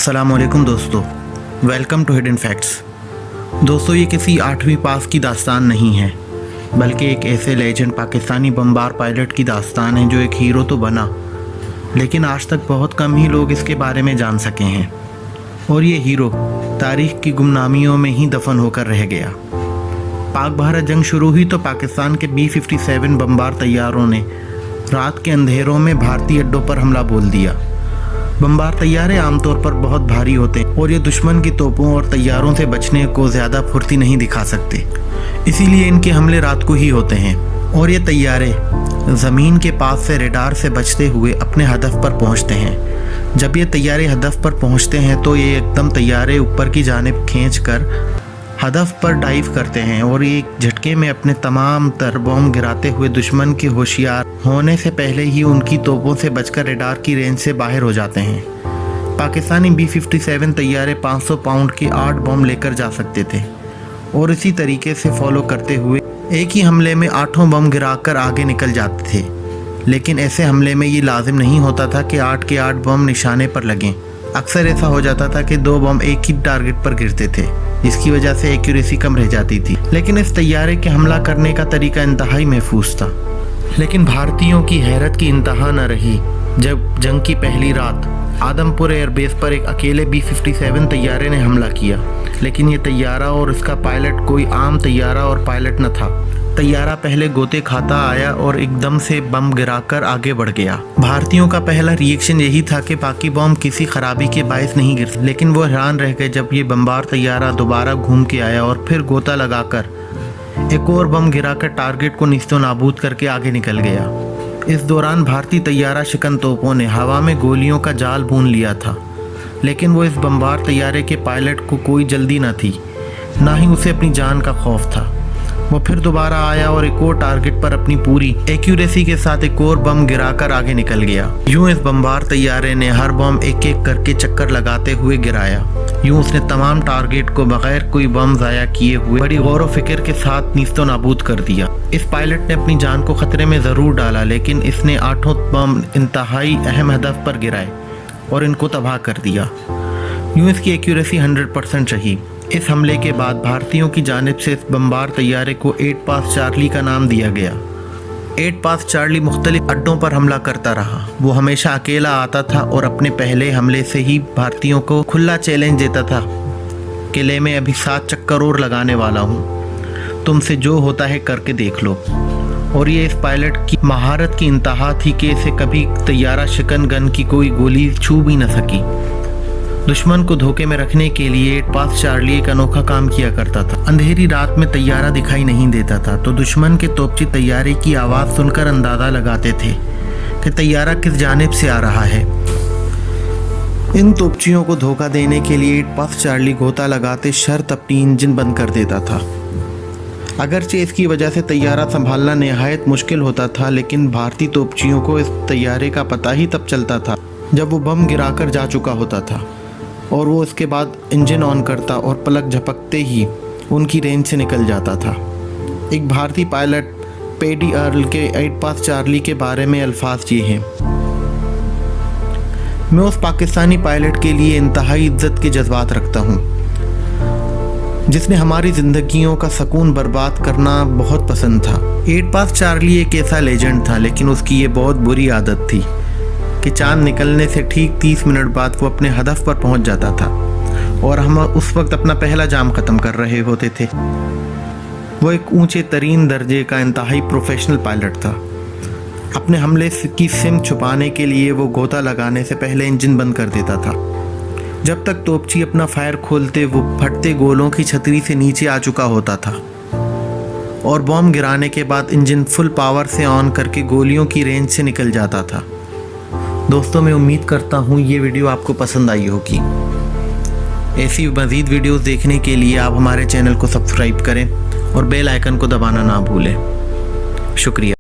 अस्सलामुअलैकुम दोस्तों, welcome to hidden facts. दोस्तों, ये किसी 8वीं पास की दास्तान नहीं है, बल्कि एक ऐसे लेजेंड पाकिस्तानी बमबार पायलट की दास्तान है जो एक हीरो तो बना, लेकिन आज तक बहुत कम ही लोग इसके बारे में जान सके हैं। और ये हीरो तारीख की गुमनामियों में ही दफन होकर रह गया। पाक भारत जंग शुरू हुई तो पाकिस्तान के B-57 बमबार तैयारों ने रात के अंधेरों में भारतीय अड्डों पर हमला बोल दिया। बमबार तैयारे आमतौर पर बहुत भारी होते हैं और ये दुश्मन की तोपों और तैयारों से बचने को ज़्यादा फुर्ती नहीं दिखा सकते, इसीलिए इनके हमले रात को ही होते हैं। और ये तैयारे ज़मीन के पास से रेडार से बचते हुए अपने हदफ पर पहुंचते हैं। जब ये तैयारे हदफ पर पहुंचते हैं तो ये एकदम तैयारे ऊपर की जानिब खींच कर हदफ पर डाइव करते हैं और ये एक झटके में अपने तमाम तर बम गिराते हुए दुश्मन के होशियार होने से पहले ही उनकी तोपों से बचकर रेडार की रेंज से बाहर हो जाते हैं। पाकिस्तानी B-57 तैयारे 500 पाउंड के 8 बम लेकर जा सकते थे और इसी तरीके से फॉलो करते हुए एक ही हमले में 8 बम गिराकर आगे निकल जाते थे। लेकिन ऐसे हमले में ये लाजिम नहीं होता था कि 8 के 8 बम निशाने पर लगें। अक्सर ऐसा हो जाता था कि 2 बम एक ही टारगेट पर गिरते थे, जिसकी वजह से एक्यूरेसी कम रह जाती थी। लेकिन इस तैयारे के हमला करने का तरीका इंतहाई महफूज था। लेकिन भारतीयों की हैरत की इंतहा न रही जब जंग की पहली रात आदमपुर एयरबेस पर एक अकेले B-57 तैयारे ने हमला किया। लेकिन ये तैयारा और इसका पायलट कोई आम तैयारा और पायलट न था। तैयारा पहले गोते खाता आया और एकदम से बम गिराकर आगे बढ़ गया। भारतीयों का पहला रिएक्शन यही था कि बाकी बम किसी खराबी के बायस नहीं गिर, लेकिन वो हैरान रह गए जब ये बमबार तैयारा दोबारा घूम के आया और फिर गोता लगाकर एक और बम गिराकर टारगेट को निस्तो नाबूद करके आगे निकल गया। इस दौरान भारतीय तैयारा शिकन तोपों ने हवा में गोलियों का जाल बुन लिया था, लेकिन वो इस बमबार तैयारे के पायलट को कोई जल्दी न थी, ना ही उसे अपनी जान का खौफ था। वो फिर दोबारा आया और एक और टारगेट पर अपनी पूरी एक्यूरेसी के साथ एक और बम गिराकर आगे निकल गया। यूं इस बमबार तैयारे ने हर बम एक एक करके चक्कर लगाते हुए गिराया। यूं उसने तमाम टारगेट को बगैर कोई बम ज़ाया किए हुए बड़ी गौर व फिक्र के साथ नीस्तो नाबूद कर दिया। इस पायलट ने अपनी जान को खतरे में ज़रूर डाला, लेकिन इसने 8 बम इंतहाई अहम हदफ पर गिराए और इनको तबाह कर दिया। यूं इसकी एक्यूरेसी 100% रही। इस हमले के बाद भारतीयों की जानिब से इस बमबार तैयारे को 8 पास चार्ली का नाम दिया गया। 8 पास चार्ली मुख्तलिफ अड्डों पर हमला करता रहा। वो हमेशा अकेला आता था और अपने पहले हमले से ही भारतीयों को खुला चैलेंज देता था कि ले मैं अभी 7 चक्कर और लगाने वाला हूँ, तुमसे जो होता है करके देख लो। और ये इस पायलट की महारत की इंतहा थी कि इसे कभी तैयारा शिकन गन की कोई गोली छू भी न सकी। दुश्मन को धोखे में रखने के लिए 8 पास चार्ली एक अनोखा काम किया करता था। अंधेरी रात में तैयारा दिखाई नहीं देता था तो दुश्मन के तोपची तैयारे की आवाज़ सुनकर अंदाज़ा लगाते थे कि तैयारा किस जानिब से आ रहा है। इन तोपचियों को धोखा देने के लिए 8 पास चार्ली गोता लगाते शर्त अपनी इंजन बंद कर देता था। अगरचे इसकी वजह से तैयारा संभालना नहायत मुश्किल होता था, लेकिन भारतीय तोपचियों को इस तैयारे का पता ही तब चलता था जब वो बम गिराकर जा चुका होता था और वो इसके बाद इंजन ऑन करता और पलक झपकते ही उनकी रेंज से निकल जाता था। एक भारतीय पायलट पेडी अर्ल के 8 पास चार्ली के बारे में अल्फाज ये हैं: मैं उस पाकिस्तानी पायलट के लिए इंतहाई इज्जत के जज्बात रखता हूँ जिसने हमारी ज़िंदगियों का सुकून बर्बाद करना बहुत पसंद था। 8 पास चार्ली एक ऐसा लेजेंड था, लेकिन उसकी ये बहुत बुरी आदत थी कि चांद निकलने से ठीक 30 मिनट बाद वो अपने हदफ पर पहुंच जाता था और हम उस वक्त अपना पहला जाम ख़त्म कर रहे होते थे। वो एक ऊंचे तरीन दर्जे का इंतहाई प्रोफेशनल पायलट था। अपने हमले की सिम छुपाने के लिए वो गोता लगाने से पहले इंजन बंद कर देता था। जब तक तोपची अपना फायर खोलते वो फटते गोलों की छतरी से नीचे आ चुका होता था और बॉम्ब गिराने के बाद इंजन फुल पावर से ऑन करके गोलियों की रेंज से निकल जाता था। दोस्तों, मैं उम्मीद करता हूँ ये वीडियो आपको पसंद आई होगी। ऐसी मज़ीद वीडियोस देखने के लिए आप हमारे चैनल को सब्सक्राइब करें और बेल आइकन को दबाना ना भूलें। शुक्रिया।